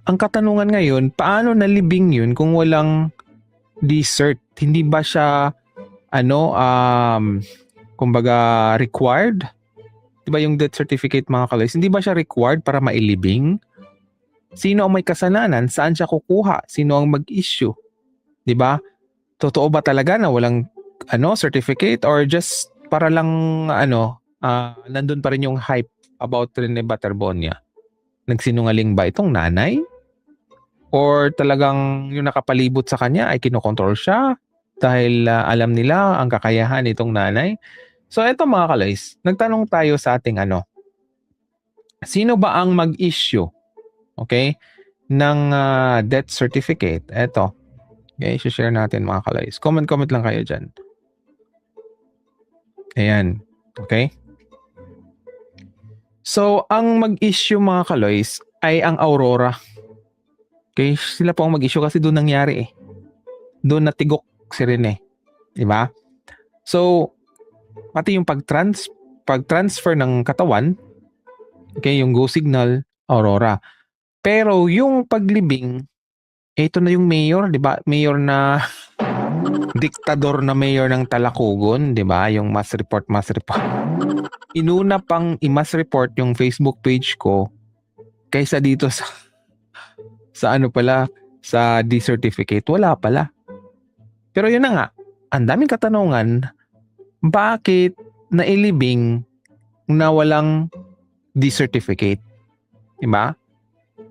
ang katanungan ngayon, paano nalibing yun kung walang D-cert? Hindi ba siya kumbaga required? Diba yung death certificate mga kaloys, hindi ba siya required para mailibing? Sino ang may kasalanan? Saan siya kukuha? Sino ang mag-issue? Diba? Totoo ba talaga na walang certificate or just para lang nandun pa rin yung hype about Rene Baterbonia? Nagsinungaling ba itong nanay? Or talagang yung nakapalibot sa kanya ay kinokontrol siya dahil alam nila ang kakayahan itong nanay? So eto mga kaloys, nagtanong tayo sa ating sino ba ang mag-issue, okay, ng death certificate? Eto, okay, share natin mga kaloys. Comment lang kayo dyan. Ayan, okay. So ang mag-issue mga kaloys ay ang Aurora. Okay, sila po ang mag-issue kasi doon nangyari eh. Doon natigok si Rene, di ba? So pati yung pag-transfer ng katawan, okay, yung go signal, Aurora. Pero yung paglibing, ito na yung mayor, di ba? Mayor na diktador na mayor ng Talacogon, di ba? Yung mass report. Inuna pang i-mass report yung Facebook page ko kaysa dito sa sa D-certificate. Wala pala. Pero yun na nga, ang daming katanungan, bakit nailibing na walang D-certificate? Diba?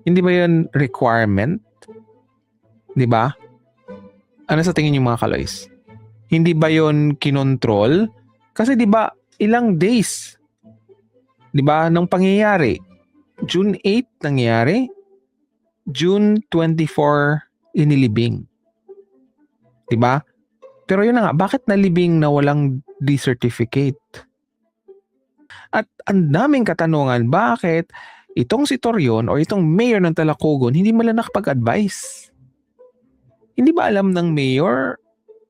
Hindi ba yun requirement? Diba? Ano sa tingin niyo mga kaloys? Hindi ba yun kinontrol? Kasi diba, ilang days, diba, nang pangyayari? June 8 nangyari, June 24 inilibing. Diba? Pero yun na nga, bakit nalibing na walang D-certificate? At ang daming katanungan, bakit itong si Torion o itong mayor ng Talacogon hindi man lang nakapag-advise? Hindi ba alam ng mayor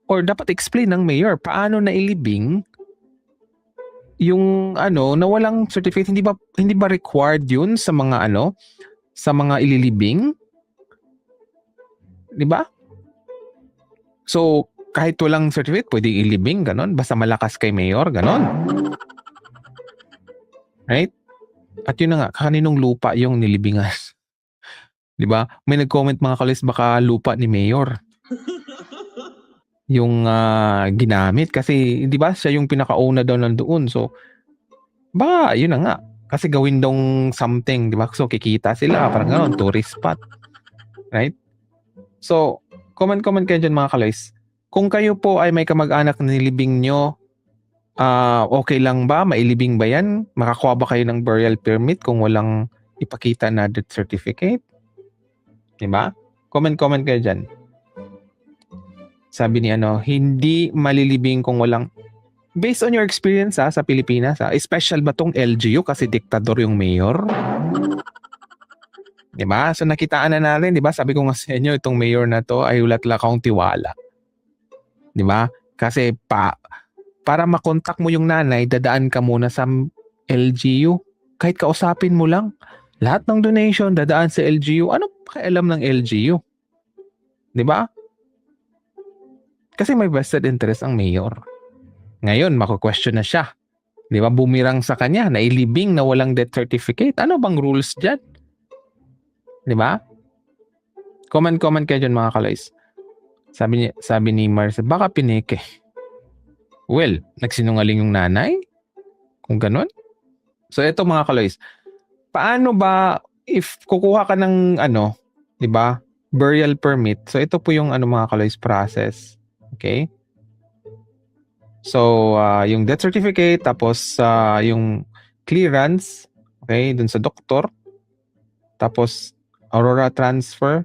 or dapat explain ng mayor paano nailibing yung na walang certificate? Hindi ba required yun sa mga sa mga ililibing? 'Di ba? So kahit walang certificate pwede ilibing, ganon, basta malakas kay mayor, ganon. Right? At yun na nga, kaninong lupa yung nilibingan? 'Di ba? May nag-comment mga kalis, baka lupa ni mayor yung ginamit kasi 'di ba siya yung pinaka-owner daw nandoon. So yun na nga, kasi gawin dong something, 'di ba? So kikita sila, parang gano'n, tourist spot. Right? So comment kayo dyan mga kaloys. Kung kayo po ay may kamag-anak na nilibing nyo, okay lang ba? Mailibing ba yan? Makakuha ba kayo ng burial permit kung walang ipakita na death certificate? Diba? Comment kayo dyan. Sabi ni hindi malilibing kung walang, based on your experience sa Pilipinas, special ba tong LGU kasi diktador yung mayor? Diba? So nakitaan na natin, diba? Sabi ko nga sa inyo, itong mayor na to ay ulat-lakang tiwala. Diba? Kasi para makontak mo yung nanay, dadaan ka muna sa LGU. Kahit kausapin mo lang. Lahat ng donation, dadaan sa LGU. Ano pakialam ng LGU? Diba? Kasi may vested interest ang mayor. Ngayon, mako-question na siya. Diba? Bumirang sa kanya, nailibing na walang death certificate. Ano bang rules dyan? Diba? Comment kayo dyan mga kaloys. Sabi ni Mars, baka pineke. Well, nagsinungaling yung nanay? Kung ganun? So ito mga kaloys, paano ba if kukuha ka ng 'di ba, burial permit? So ito po yung mga kaloys process. Okay? So yung death certificate, tapos yung clearance, okay, dun sa doktor. Tapos Aurora transfer,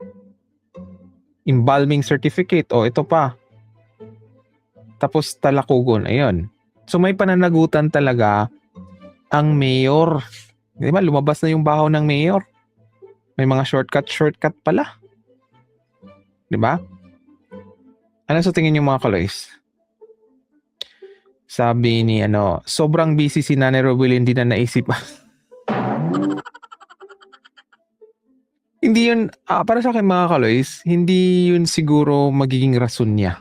embalming certificate, ito pa. Tapos Talacogon, ayun. So may pananagutan talaga ang mayor. Di ba? Lumabas na yung baho ng mayor. May mga shortcut pala. Di ba? Ano sa tingin niyo mga kaloys? Sabi ni sobrang busy si Nanay Robilin, hindi na naisip. Hindi yun, para sa akin mga kaloys, hindi yun siguro magiging rason niya.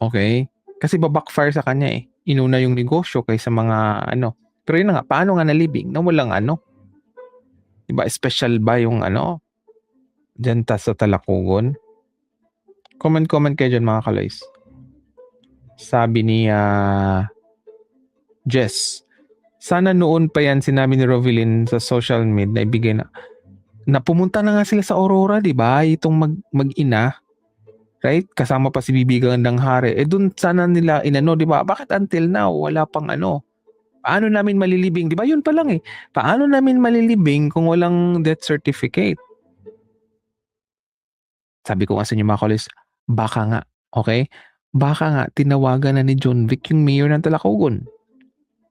Okay? Kasi babackfire sa kanya eh. Inuna yung negosyo kaysa mga ano. Pero yun na nga, paano nga nalibing na walang ano? Diba, special ba yung ano? Diyan sa Talakugon? Comment kayo dyan mga kaloys. Sabi ni Jess, sana noon pa yan sinabi ni Rovilin sa social media na ibigay na pumunta na nga sila sa Aurora, di ba? Itong mag-ina, right? Kasama pa si Bibi Gandang Hari. Dun sana nila inano, di ba? Bakit until now wala pang ano? Paano namin malilibing? Di ba? Yun pa lang eh. Paano namin malilibing kung walang death certificate? Sabi ko nga sa inyo mga kolis, baka nga, okay? Baka nga tinawagan na ni John Vic yung mayor ng Talacogon.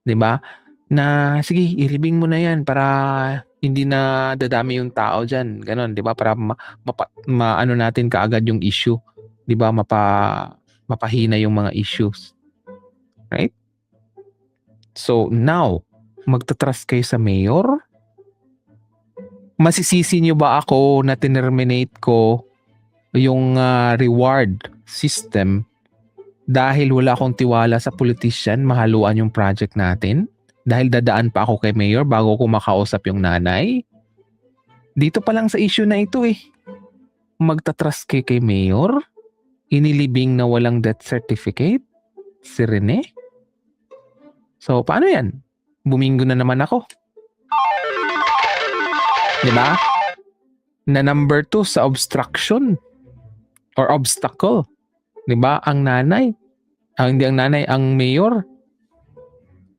'Di ba? Na sige, ilibing mo na 'yan para hindi na dadami yung tao diyan. Ganon, 'di ba? Para maano natin kaagad yung issue. 'Di ba? Mapahina yung mga issues. Right? So now, magtatrust kayo sa mayor? Masisisi niyo ba ako na tinerminate ko yung reward system dahil wala akong tiwala sa politician, mahaluan yung project natin? Dahil dadaan pa ako kay mayor bago ko makausap yung nanay? Dito pa lang sa issue na ito eh. Magtatrust kay mayor? Inilibing na walang death certificate? Si Rene? So, paano yan? Bumingo na naman ako. Diba? Na number 2 sa obstruction or obstacle. Diba? Ang nanay. Hindi ang nanay, ang mayor.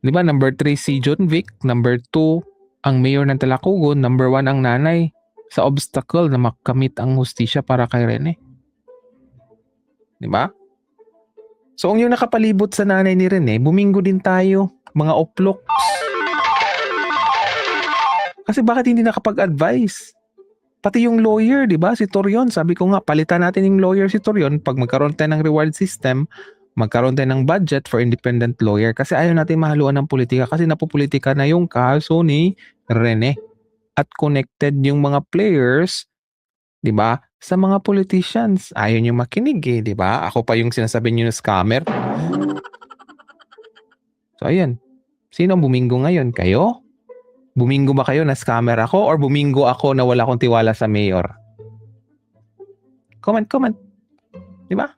Diba? Number 3 si John Vic. Number 2 ang mayor ng Talacogon. Number 1 ang nanay sa obstacle na makamit ang hustisya para kay Rene. Diba? So, ang yung nakapalibot sa nanay ni Rene, bumingo din tayo. Mga oploks. Kasi bakit hindi nakapag-advise? Pati yung lawyer, di ba? Si Torion. Sabi ko nga, palitan natin yung lawyer si Torion. Pag magkaroon tayo ng reward system, magkaroon tayo ng budget for independent lawyer. Kasi ayaw natin mahaluan ng politika. Kasi napopolitika na yung kaso ni Rene. At connected yung mga players, di ba? Sa mga politicians. Ayaw nyo makinig eh, di ba? Ako pa yung sinasabi nyo na scammer. So, ayan. Sino ang bumingo ngayon? Kayo? Bumingo ba kayo na scammer ako or bumingo ako na wala akong tiwala sa mayor? Comment. Di ba?